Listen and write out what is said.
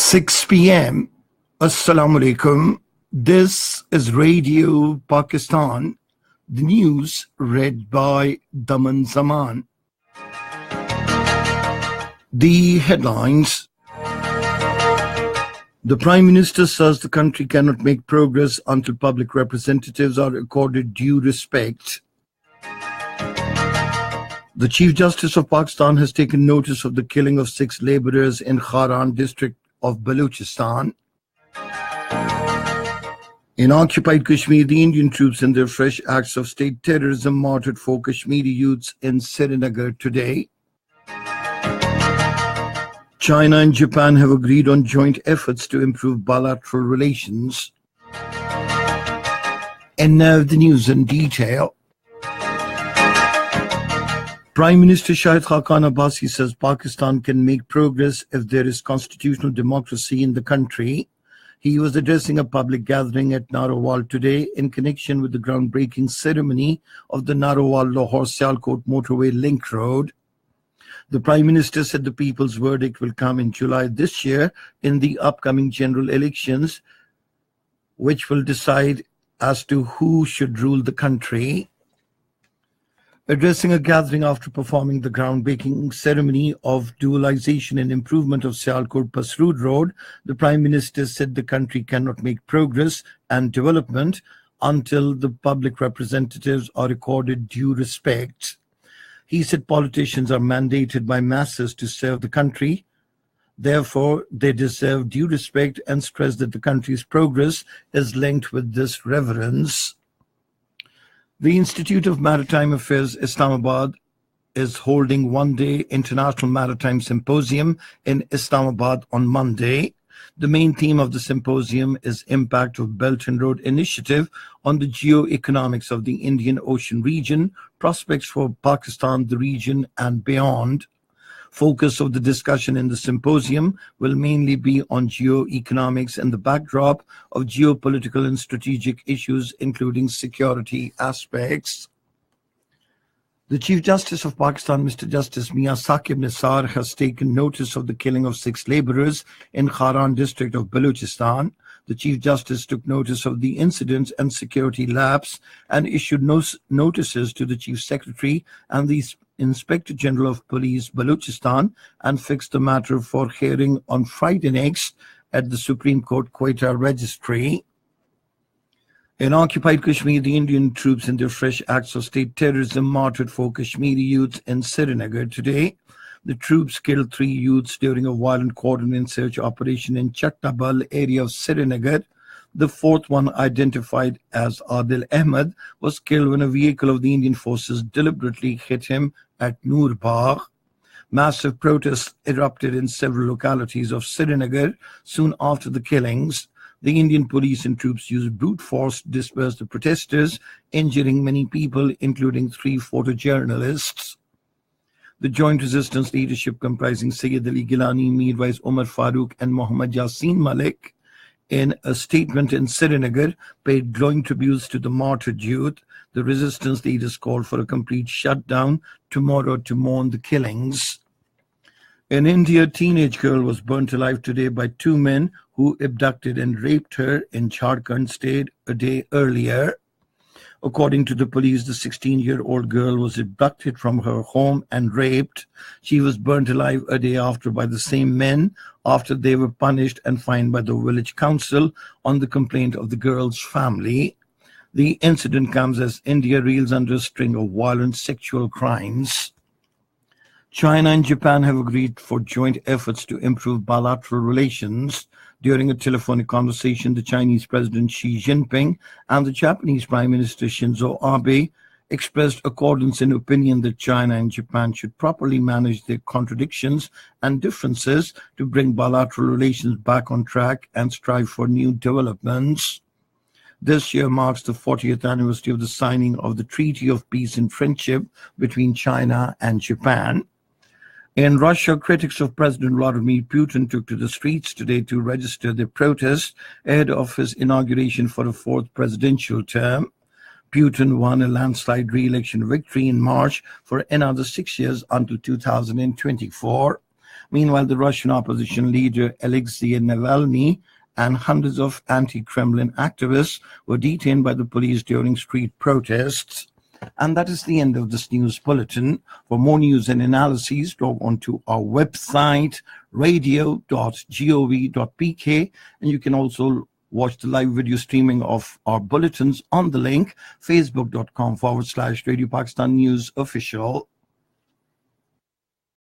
6 p.m. Assalamu alaikum. This is Radio Pakistan. The news read by Daman Zaman. The headlines. The Prime Minister says the country cannot make progress until public representatives are accorded due respect. The Chief Justice of Pakistan has taken notice of the killing of 6 labourers in Kharan district of Balochistan. In occupied Kashmir, the Indian troops in their fresh acts of state terrorism martyred 4 Kashmiri youths in Srinagar today. China and Japan have agreed on joint efforts to improve bilateral relations. And now the news in detail. Prime Minister Shahid Khaqan Abbasi says Pakistan can make progress if there is constitutional democracy in the country. He was addressing a public gathering at Narowal today in connection with the groundbreaking ceremony of the Narowal-Lahore-Sialkot motorway link road. The Prime Minister said the people's verdict will come in July this year in the upcoming general elections, which will decide as to who should rule the country. Addressing a gathering after performing the groundbreaking ceremony of dualization and improvement of Sialkot-Pasrud Road, the Prime Minister said the country cannot make progress and development until the public representatives are accorded due respect. He said politicians are mandated by masses to serve the country. Therefore, they deserve due respect and stressed that the country's progress is linked with this reverence. The Institute of Maritime Affairs, Islamabad, is holding one-day International Maritime Symposium in Islamabad on Monday. The main theme of the symposium is Impact of Belt and Road Initiative on the geo-economics of the Indian Ocean region, prospects for Pakistan, the region, and beyond. Focus of the discussion in the symposium will mainly be on geo-economics and the backdrop of geopolitical and strategic issues, including security aspects. The Chief Justice of Pakistan, Mr. Justice Mia Saqib Nisar, has taken notice of the killing of 6 labourers in Kharan district of Balochistan. The Chief Justice took notice of the incident and security lapse and issued notices to the Chief Secretary and the Inspector General of Police Balochistan and fixed the matter for hearing on Friday next at the Supreme Court Quetta Registry. In occupied Kashmir, the Indian troops in their fresh acts of state terrorism martyred 4 Kashmiri youths in Srinagar today. The troops killed 3 youths during a violent coordinated search operation in Chattabal area of Srinagar. The 4th one, identified as Adil Ahmed, was killed when a vehicle of the Indian forces deliberately hit him at Noorbagh. Massive protests erupted in several localities of Srinagar soon after the killings. The Indian police and troops used brute force to disperse the protesters, injuring many people, including 3 photojournalists. The joint resistance leadership, comprising Sayyid Ali Gilani, Mirwais Umar Farooq, and Muhammad Yasin Malik, in a statement in Srinagar, paid glowing tributes to the martyred youth. The resistance leaders called for a complete shutdown tomorrow to mourn the killings. In India, a teenage girl was burnt alive today by 2 men who abducted and raped her in Jharkhand state a day earlier. According to the police, the 16-year-old girl was abducted from her home and raped. She was burnt alive a day after by the same men after they were punished and fined by the village council on the complaint of the girl's family. The incident comes as India reels under a string of violent sexual crimes. China and Japan have agreed for joint efforts to improve bilateral relations. During a telephonic conversation, the Chinese President Xi Jinping and the Japanese Prime Minister Shinzo Abe expressed accordance in opinion that China and Japan should properly manage their contradictions and differences to bring bilateral relations back on track and strive for new developments. This year marks the 40th anniversary of the signing of the Treaty of Peace and Friendship between China and Japan. In Russia, critics of President Vladimir Putin took to the streets today to register their protest ahead of his inauguration for a 4th presidential term. Putin won a landslide re-election victory in March for another 6 years until 2024. Meanwhile, the Russian opposition leader Alexei Navalny and hundreds of anti-Kremlin activists were detained by the police during street protests. And that is the end of this news bulletin. For more news and analyses, log on to our website, radio.gov.pk, and you can also watch the live video streaming of our bulletins on the link, facebook.com/Radio Pakistan News Official.